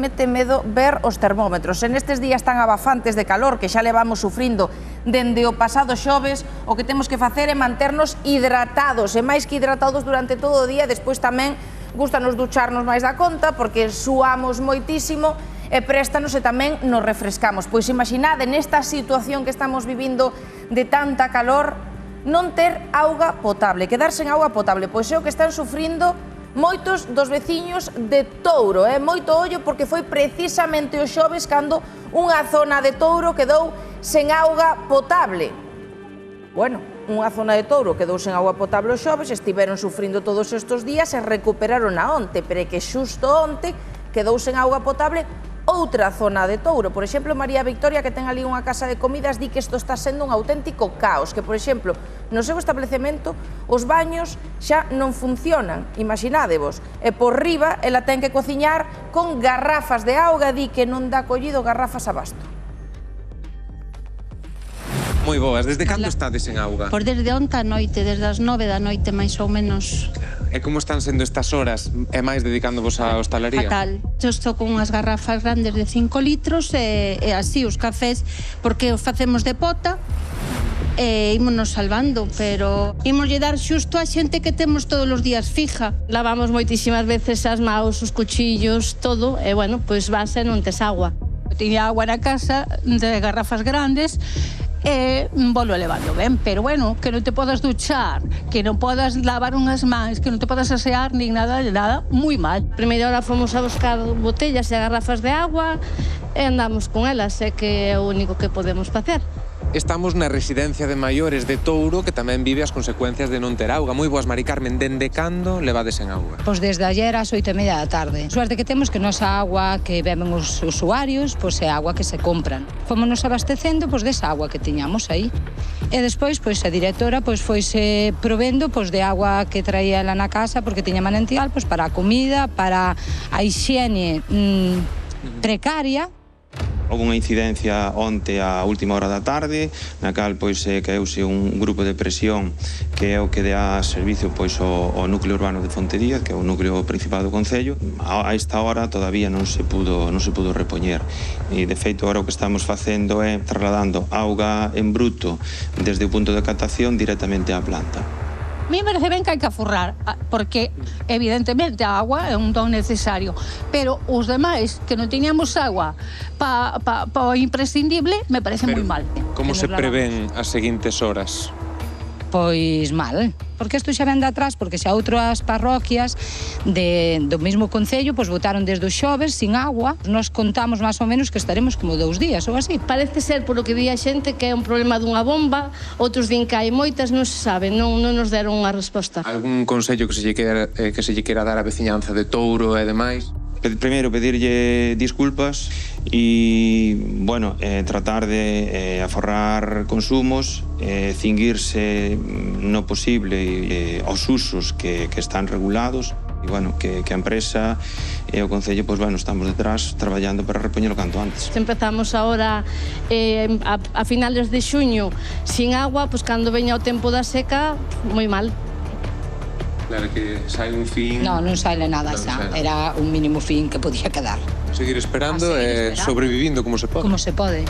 mete medo ver os termómetros. En estes días tan abafantes de calor que xa levamos sufrindo dende o pasado xoves, o que temos que facer é manternos hidratados, e máis que hidratados durante todo o día. Despois tamén gustanos ducharnos máis da conta, porque suamos moitísimo e préstanos e tamén nos refrescamos. Pois imaginade, nesta situación que estamos vivindo de tanta calor, non ter auga potable, quedarse en auga potable, pois é o que están sufrindo moitos dos veciños de Touro. Moito ollo, porque foi precisamente o xoves cando unha zona de Touro quedou sen auga potable. Bueno, unha zona de Touro quedou sen auga potable o xoves, estiveron sufrindo todos estes días e recuperaron a onte, pero é que xusto onte quedou sen auga potable outra zona de Touro. Por exemplo, María Victoria, que ten ali unha casa de comidas, di que isto está sendo un auténtico caos, que, por exemplo, no seu establecemento os baños xa non funcionan, imaginádevos, e por riba ela ten que cociñar con garrafas de auga, di que non dá collido garrafas abasto. Moi boas, desde cando estades en auga? Pois desde onte a noite, desde as 9 da noite, máis ou menos. E como están sendo estas horas, e máis dedicándovos á hostalería? Fatal. Eu estou con unhas garrafas grandes de 5 litros e así os cafés, porque os facemos de pota, e ímonos salvando, pero ímoslle dar xusto a xente que temos todos os días fija. Lavamos moitísimas veces as maus, os cuchillos, todo, e bueno, pois vas e non tes agua. Tiña agua na casa de garrafas grandes, e volo levando ben, pero bueno, que non te podas duchar, que non podas lavar unhas mans, que non te podas asear, nin nada de nada, moi mal. Primeira hora fomos a buscar botellas e garrafas de agua e andamos con elas, é que é o único que podemos facer. Estamos na residencia de maiores de Touro, que tamén vive as consecuencias de non ter auga. Moi boas, Mari Carmen, dende cando levades en auga? Pois desde ayer ás 8:30 da tarde. Suerte que temos que nosa agua que beben os usuarios, pois é agua que se compran. Fomos abastecendo pois desa agua que tiñamos aí. E despois pois a directora pois foise provendo pois de agua que traía ela na casa, porque tiña manantial pois para a comida, para a hixiene precaria. Houve unha incidencia onte á última hora da tarde, na cal pois caeuse un grupo de presión que é o que dá servicio pois ao núcleo urbano de Fontería, que é o núcleo principal do concello. A esta hora todavía non se pudo repoñer. E de feito agora o que estamos facendo é trasladando auga en bruto desde o punto de captación directamente á planta. A mí me parece ben que hai que aforrar, porque evidentemente a agua é un don necesario, pero os demais que non tiñamos agua pa o imprescindible, me parece moi mal. Como se prevén as seguintes horas? Pois mal, porque isto xa ven de atrás, porque xa outras parroquias do mesmo concello pois votaron desde o xoves sin agua. Nos contamos máis ou menos que estaremos como 2 días ou así. Parece ser, polo que di a xente, que é un problema dunha bomba, outros din que hai moitas, non se sabe, non nos deron unha resposta. Algún consello que se lle quera dar á veciñanza de Touro e demais? Primeiro, pedirlle disculpas e, bueno, tratar de aforrar consumos, cinguirse no posible aos usos que están regulados. E, bueno, que a empresa e o Concello, pois, bueno, estamos detrás traballando para repoñelo canto antes. Empezamos agora a finales de xuño sin agua, pois cando veña o tempo da seca, moi mal. Claro, que sai un fin... Non saile nada xa, era un mínimo fin que podía quedar. Seguir esperando e sobrevivindo como se pode. Como se pode.